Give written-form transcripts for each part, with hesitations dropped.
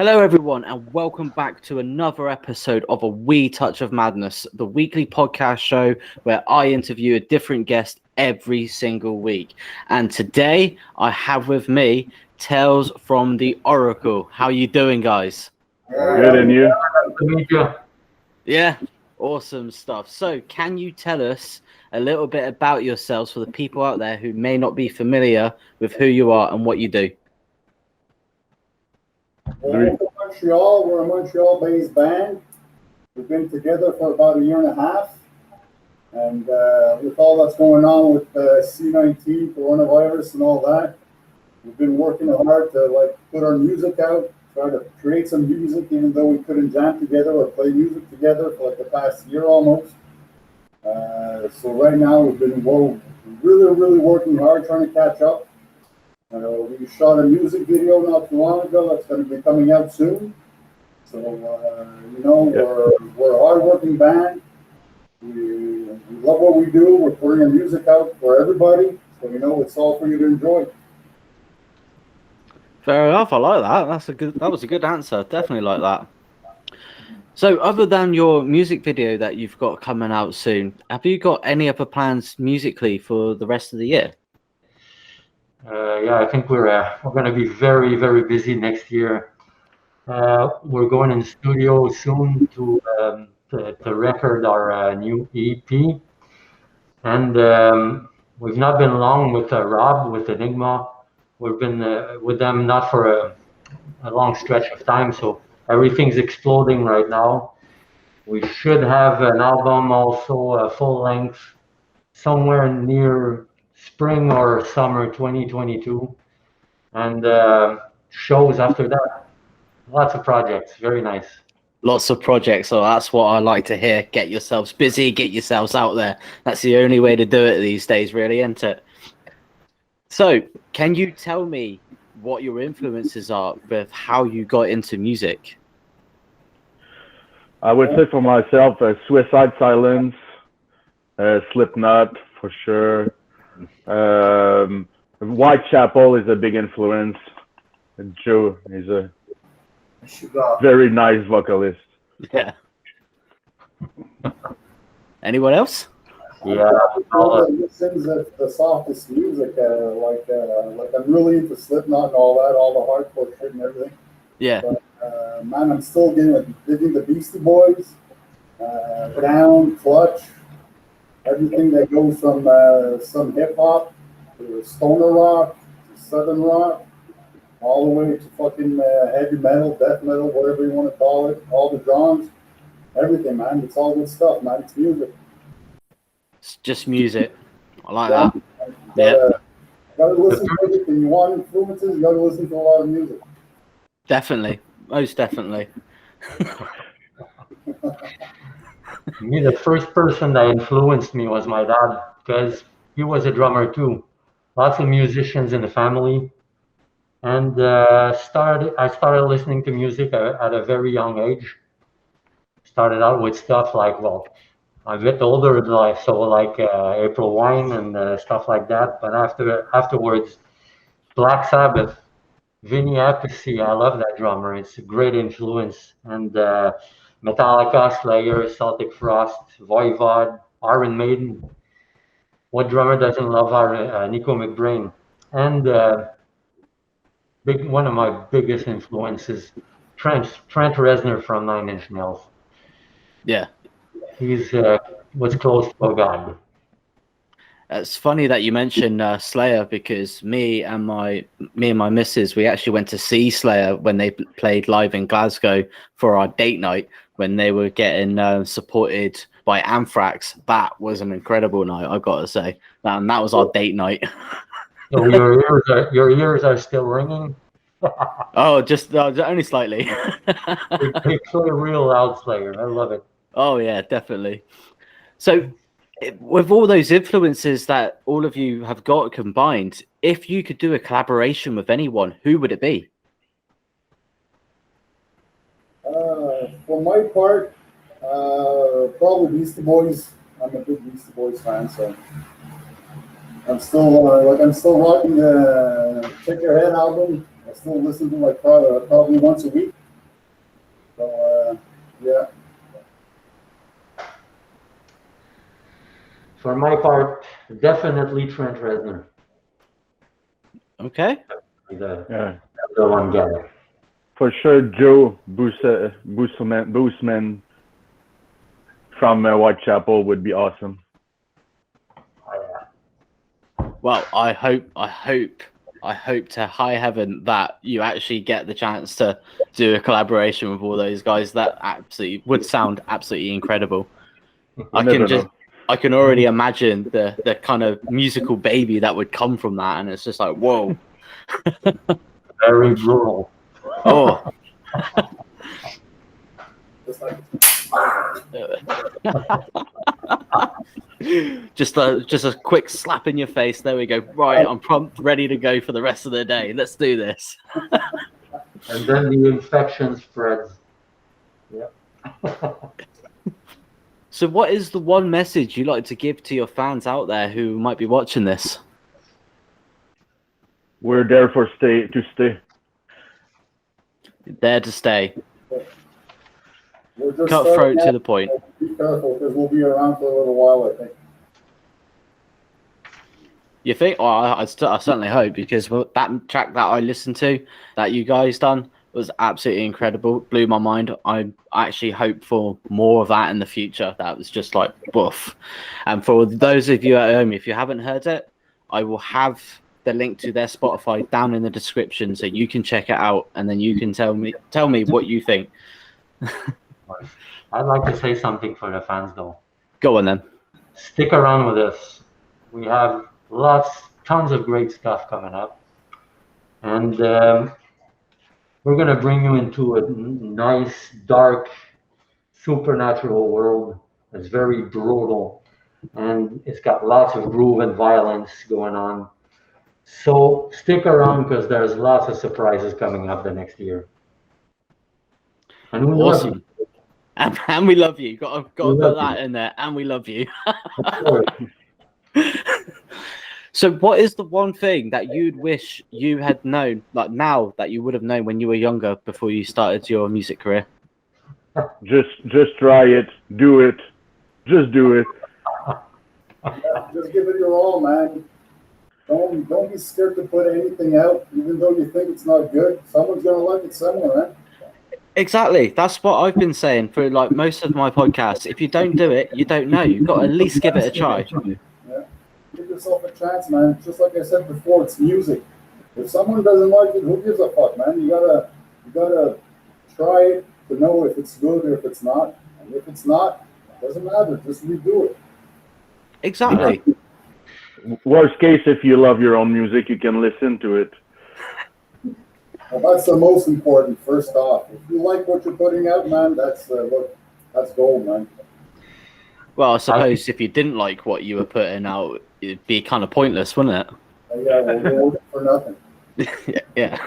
Hello, everyone, and welcome back to another episode of A Wee Touch of Madness, the weekly podcast show where I interview a different guest every single week. And today I have with me Tales from the Oracle. How you doing, guys? Good, and you? Nice to meet you. Yeah, awesome stuff. So, can you tell us a little bit about yourselves for the people out there who may not be familiar with who you are and what you do? We're from Montreal. We're a Montreal-based band. We've been together for about a year and a half. And with all that's going on with C-19, coronavirus, and all that, we've been working hard to put our music out, try to create some music, even though we couldn't jam together or play music together for the past year almost. So right now we've been really working hard trying to catch up. We shot a music video not too long ago that's going to be coming out soon. So, we're a hard-working band. We love what we do. We're putting our music out for everybody. So, it's all for you to enjoy. Fair enough. I like that. That was a good answer. Definitely like that. So, other than your music video that you've got coming out soon, have you got any other plans musically for the rest of the year? I think we're going to be very busy next year. We're going in the studio soon to record our new EP, and we've not been long with Rob with Enigma. We've been with them not for a long stretch of time, so everything's exploding right now. We should have an album also full length somewhere near spring or summer 2022, and shows after that. Lots of projects. Very nice. Lots of projects. So that's what I like to hear. Get yourselves busy, get yourselves out there. That's the only way to do it these days, really, isn't it? So, can you tell me what your influences are with how you got into music? I would say for myself, Suicide Silence, Slipknot for sure. Whitechapel is a big influence. Joe is a very nice vocalist. Yeah. Anyone else? Yeah. Listens to the softest music, like I'm really into Slipknot and all that, all the hardcore shit and everything. Yeah. But, man, I'm still digging the Beastie Boys, Down, Clutch, everything that goes from some hip hop to stoner rock to southern rock, all the way to fucking heavy metal, death metal, whatever you want to call it, all the genres, everything, man. It's all good stuff, man. It's music. It's just music. I like that. You gotta listen to it, and you want influences, you gotta listen to a lot of music. Definitely. Most definitely. Me, the first person that influenced me was my dad, because he was a drummer too. Lots of musicians in the family, and I started listening to music at a very young age. Started out with stuff like, well, I'm a bit older, like April Wine and stuff like that. But afterwards, Black Sabbath, Vinny Appice, I love that drummer. It's a great influence. And Metallica, Slayer, Celtic Frost, Voivod, Iron Maiden. What drummer doesn't love our Nico McBrain? And one of my biggest influences, Trent Reznor from Nine Inch Nails. Yeah. He's was close to a god. It's funny that you mentioned Slayer, because me and my missus, we actually went to see Slayer when they played live in Glasgow for our date night when they were getting supported by Anthrax. That was an incredible night, I gotta say. And that was our date night. So your ears are still ringing? Oh, just only slightly. They play real loud Slayer. I love it. Oh yeah, definitely. So, with all those influences that all of you have got combined, if you could do a collaboration with anyone, who would it be? For my part, probably Beastie Boys. I'm a big Beastie Boys fan, so I'm still rocking the Check Your Head album. I still listen to probably once a week. For my part, definitely Trent Reznor. Okay. The one guy. For sure, Joe Boosman from Whitechapel would be awesome. Well, I hope to high heaven that you actually get the chance to do a collaboration with all those guys. That absolutely would sound absolutely incredible. I can already imagine the kind of musical baby that would come from that, and it's just like, whoa. Very brutal. Oh. just a quick slap in your face. There we go. Right, I'm prompt, ready to go for the rest of the day. Let's do this. And then the infection spreads. Yep. So what is the one message you like to give to your fans out there who might be watching this? We're there to stay. There to stay. We're just Cutthroat to the point. Be careful, because we'll be around for a little while, I think. You think? Oh, I certainly hope, because that track that I listened to, that you guys done, was absolutely incredible. Blew my mind. I actually hope for more of that in the future. That was just like boof. And for those of you at home, if you haven't heard it, I will have the link to their Spotify down in the description, so you can check it out, and then you can tell me what you think. I'd like to say something for the fans, though. Go on then. Stick around with us. We have tons of great stuff coming up, and we're gonna bring you into a nice, dark, supernatural world. It's very brutal, and it's got lots of groove and violence going on. So stick around, because there's lots of surprises coming up the next year. And we love you. And we love you. Got to put that in there. And we love you. So what is the one thing that you'd wish you had known, like now, that you would have known when you were younger before you started your music career? Just try it. Do it. Just do it. Yeah, just give it your all, man. Don't be scared to put anything out, even though you think it's not good. Someone's gonna like it somewhere, man. Exactly. That's what I've been saying for like most of my podcasts. If you don't do it, you don't know. You've got to at least give it a try. Yeah. Give yourself a chance, man. Just like I said before, it's music. If someone doesn't like it, who gives a fuck, man? You gotta try it to know if it's good or if it's not. And if it's not, it doesn't matter. Just redo it. Exactly. Worst case, if you love your own music, you can listen to it. Well, that's the most important. First off, if you like what you're putting out, man, that's gold, man. Well, I suppose if you didn't like what you were putting out, it'd be kind of pointless, wouldn't it? Yeah, well, we're working for nothing. Yeah.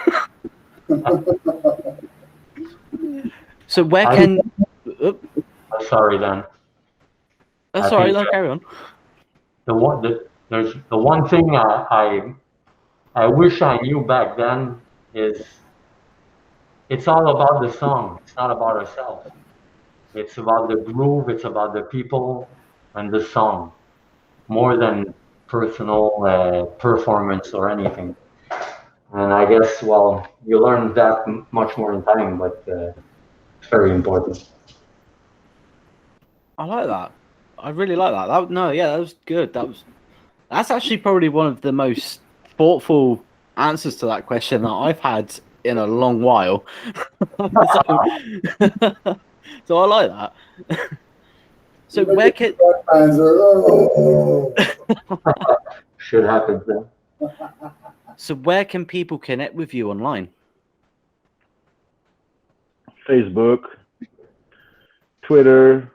So where can? Sorry, Dan. That's all right. No, carry on. There's the one thing I wish I knew back then is it's all about the song. It's not about ourselves. It's about the groove. It's about the people and the song, more than personal performance or anything. And I guess, well, you learn that much more in time, but it's very important. I like that. I really like that. That was good. That's actually probably one of the most thoughtful answers to that question that I've had in a long while. So I like that. So where can Should happen then. So where can people connect with you online? Facebook, Twitter.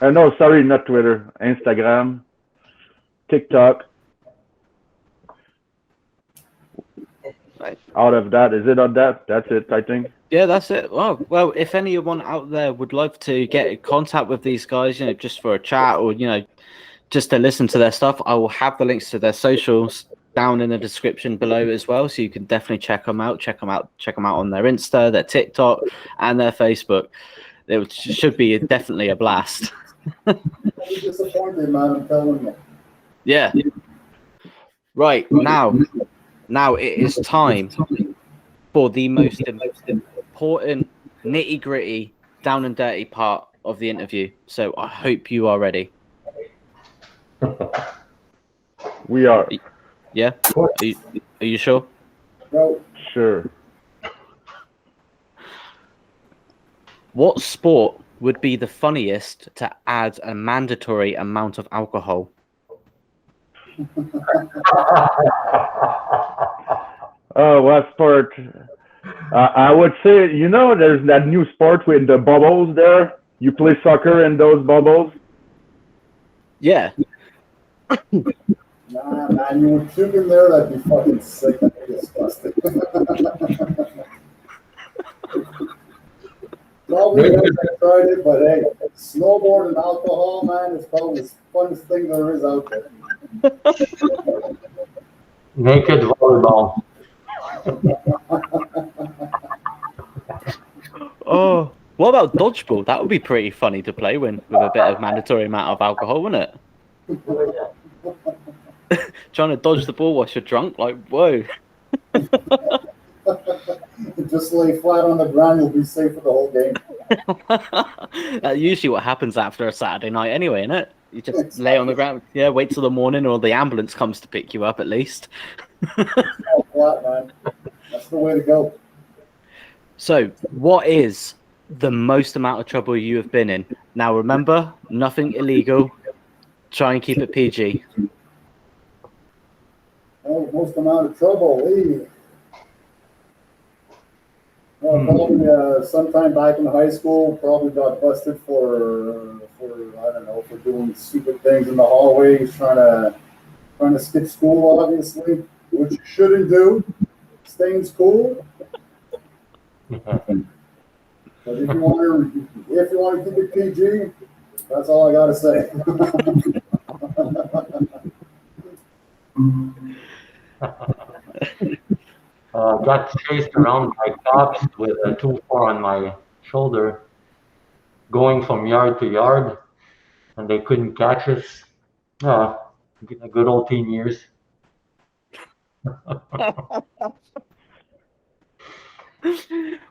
No, sorry, not Twitter. Instagram, TikTok. Right. Out of that, is it on that? That's it, I think. Yeah, that's it. Well, if anyone out there would love to get in contact with these guys, just for a chat or, just to listen to their stuff, I will have the links to their socials down in the description below as well. So you can definitely check them out on their Insta, their TikTok, and their Facebook. It should be definitely a blast. I'm disappointed, man. I'm telling you. Yeah. Right, now it is time for the most important, nitty-gritty, down and dirty part of the interview. So I hope you are ready. We are. Yeah? Are you sure? No. Sure. What sport would be the funniest to add a mandatory amount of alcohol? Oh, what sport? I would say, there's that new sport with the bubbles there. You play soccer in those bubbles. Yeah. Nah, man, you would puke in there, that'd be fucking sick. That'd be disgusting. Probably never tried it, but hey, snowboard and alcohol, man, is probably the funnest thing there is out there. Naked volleyball. Oh, what about dodgeball? That would be pretty funny to play with a bit of mandatory amount of alcohol, wouldn't it? Trying to dodge the ball while you're drunk, like, whoa. Just lay flat on the ground, you'll be safe for the whole game. That's usually what happens after a Saturday night anyway, isn't it? You just lay on the ground, wait till the morning, or the ambulance comes to pick you up at least. Flat, man. That's the way to go. So, what is the most amount of trouble you have been in? Now, remember, nothing illegal. Try and keep it PG. Oh, most amount of trouble. Well, probably sometime back in high school, probably got busted for I don't know, for doing stupid things in the hallways, trying to skip school, obviously, which you shouldn't do. Stay in school. But if you want to keep it PG, that's all I gotta say. Got chased around by cops with a 2-4 on my shoulder, going from yard to yard, and they couldn't catch us. Good old teen years.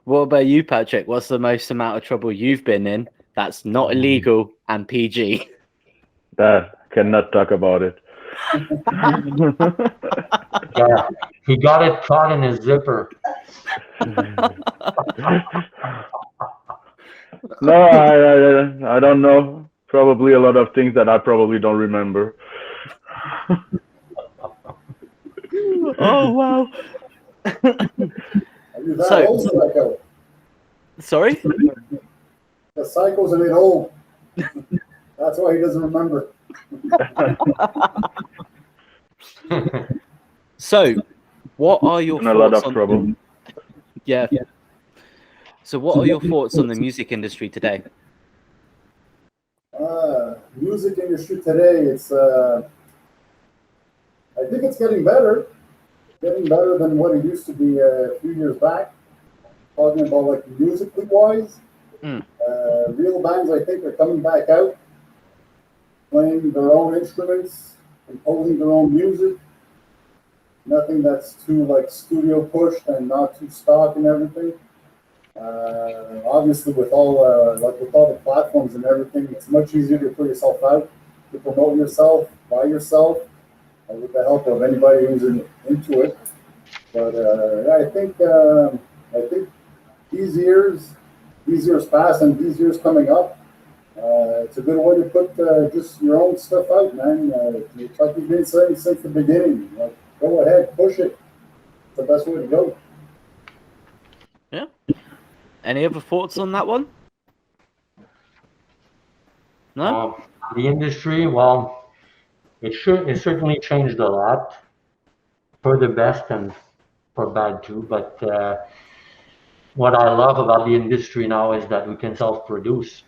What about you, Patrick? What's the most amount of trouble you've been in that's not illegal and PG? That cannot talk about it. Yeah, he got it caught in his zipper. No, I don't know. Probably a lot of things that I probably don't remember. Oh, wow. Psycho. Sorry? The psycho's a bit old. That's why he doesn't remember. So, what are your In a lot of trouble. Yeah. So, what are your thoughts on the music industry today? Music industry today, I think it's getting better than what it used to be a few years back. Talking about like musically wise, real bands I think are coming back out, playing their own instruments, composing their own music. Nothing that's too like studio pushed and not too stock and everything. Obviously, with all the platforms and everything, it's much easier to put yourself out, to promote yourself by yourself, with the help of anybody who's into it. But I think these years past and these years coming up, it's a good way to put just your own stuff out, man. Like you've been saying since the beginning, like, go ahead, push it. It's the best way to go. Yeah. Any other thoughts on that one? No? The industry, well, it certainly changed a lot for the best and for bad too. But what I love about the industry now is that we can self-produce,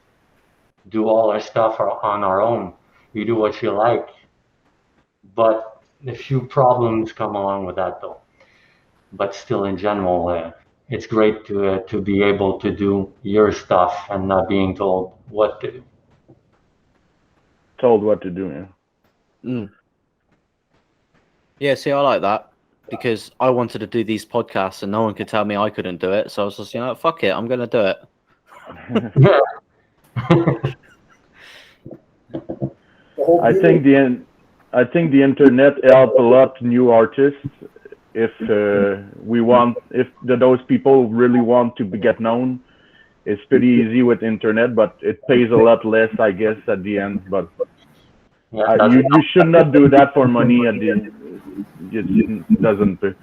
do all our stuff on our own. You do what you like. But a few problems come along with that, though. But still, in general, it's great to be able to do your stuff and not being told what to do. Told what to do, yeah. Yeah, see, I like that because I wanted to do these podcasts and no one could tell me I couldn't do it. So I was just, fuck it, I'm going to do it. Yeah. I think the internet helped a lot new artists. If those people really want to get known, it's pretty easy with internet, but it pays a lot less, I guess, at the end. But Yeah, you should not do that for money. It doesn't pay.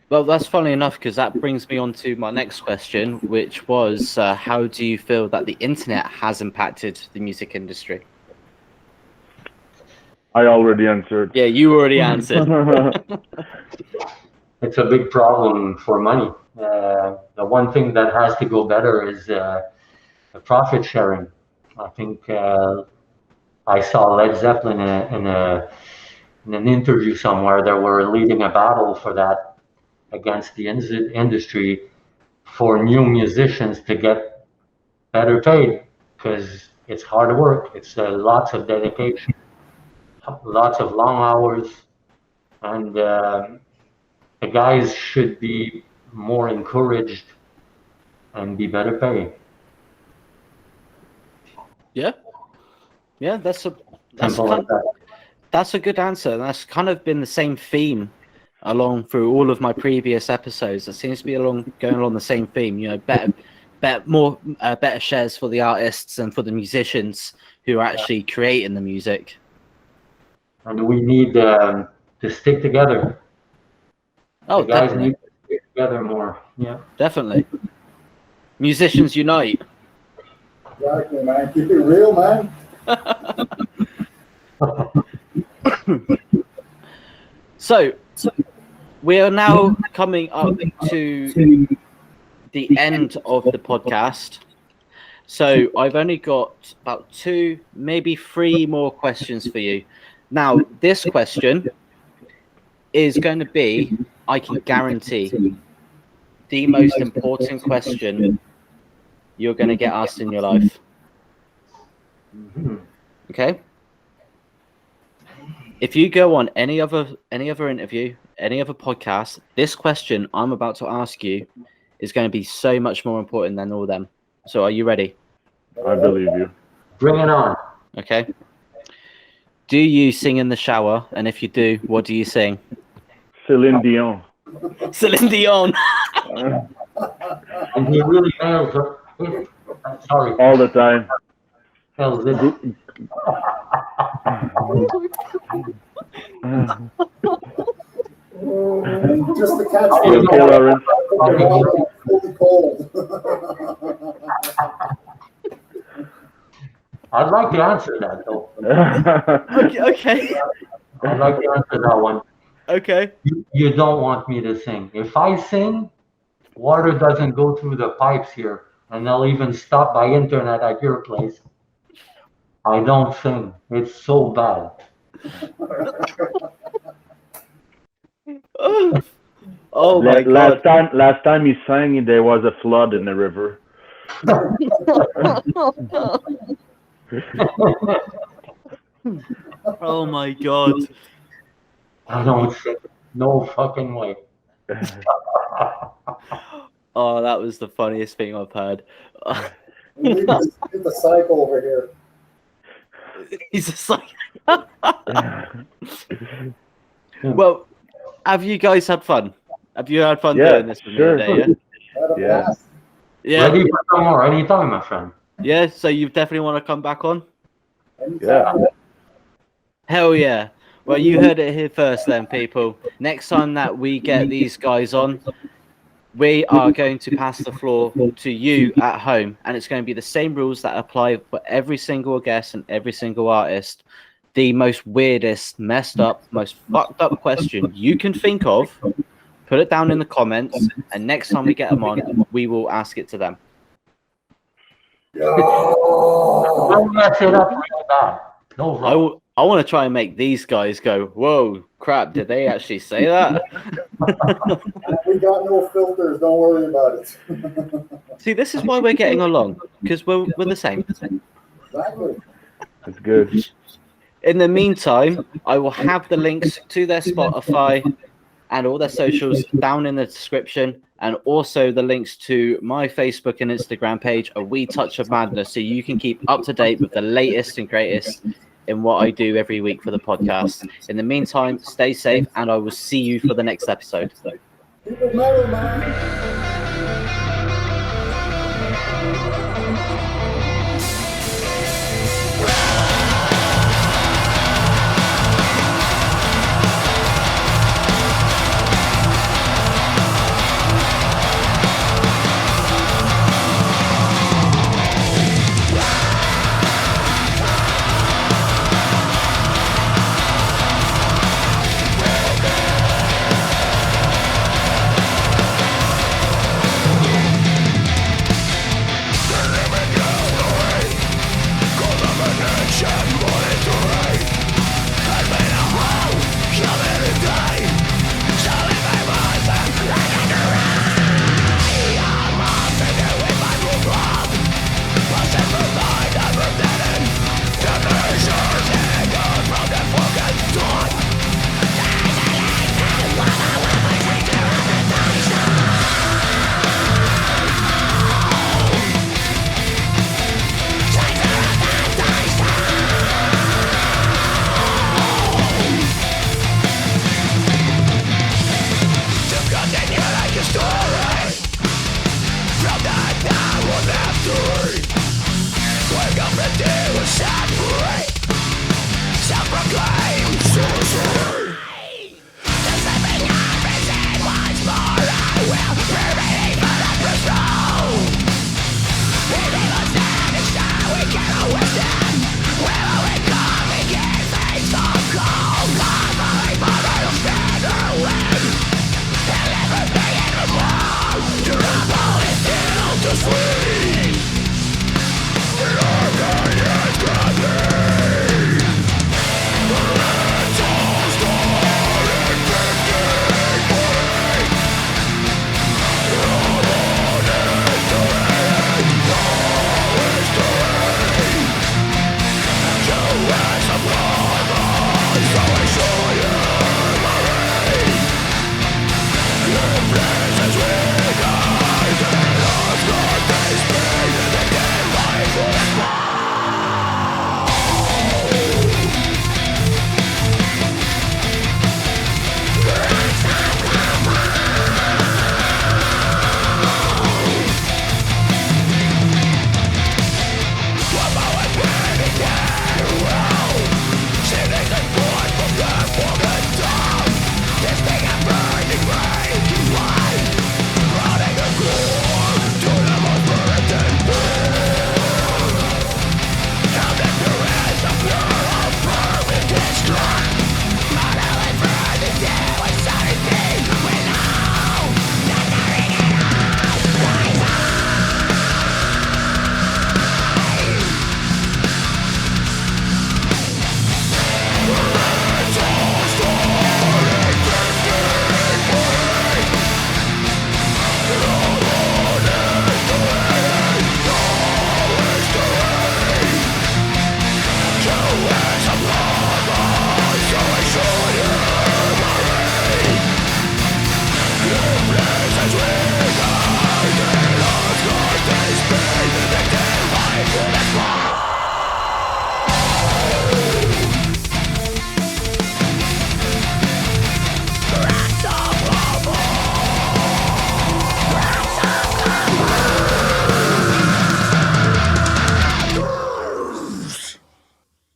Well, that's funny enough because that brings me on to my next question, which was how do you feel that the internet has impacted the music industry? I already answered. Yeah, you already answered. it's a big problem for money. The one thing that has to go better is the profit sharing. I think I saw Led Zeppelin in an interview somewhere. They were leading a battle for that against the industry for new musicians to get better paid because it's hard work. It's lots of dedication, lots of long hours, and the guys should be more encouraged and be better paid. Yeah, that's Simple like that. That's a good answer. That's kind of been the same theme along through all of my previous episodes. It seems to be going along the same theme. Better shares for the artists and for the musicians who are actually creating the music. And we need to stick together. Oh, the guys definitely. need to stick together more. Yeah. Definitely. Musicians unite. Exactly, man. Keep it real, man. So we are now coming up to the end of the podcast. So I've only got about 2, maybe 3 more questions for you. Now, this question is going to be, I can guarantee, the most important question you're going to get asked in your life. Okay? If you go on any other interview, any other podcast, this question I'm about to ask you is going to be so much more important than all them. So are you ready? I believe you. Bring it on. Okay. Do you sing in the shower? And if you do, what do you sing? Celine Dion. Celine Dion. And he really nails it. Sorry. All the time. Nails it. Just to catch You me. know Lawrence. Fully cold. I'd like to answer that though. Okay. I'd like to answer that one. Okay. You don't want me to sing. If I sing, water doesn't go through the pipes here, and they'll even stop by internet at your place. I don't sing. It's so bad. Oh my God. Last time he sang, there was a flood in the river. Oh my God. I don't sing. No fucking way. Oh, that was the funniest thing I've heard. We need the cycle over here. He's just like. Well, have you guys had fun? Have you had fun doing this with sure. me today? Had a Yeah. blast. Yeah. Ready for some more anytime, my friend. Yeah. So you definitely want to come back on? Anytime. Yeah. Hell yeah. Well, you heard it here first then, people. Next time that we get these guys on, we are going to pass the floor to you at home. And it's going to be the same rules that apply for every single guest and every single artist. The most weirdest, messed up, most fucked up question you can think of, put it down in the comments. And next time we get them on, we will ask it to them. Don't mess it up real bad. No problem. I want to try and make these guys go, whoa, crap, did they actually say that? We got no filters. Don't worry about it. See, this is why we're getting along, because we're the same. Exactly. That's good. In the meantime, I will have the links to their Spotify and all their socials down in the description, and also the links to my Facebook and Instagram page, A Wee Touch of Madness, so you can keep up to date with the latest and greatest in what I do every week for the podcast. In the meantime, stay safe, and I will see you for the next episode. Keep it metal, man.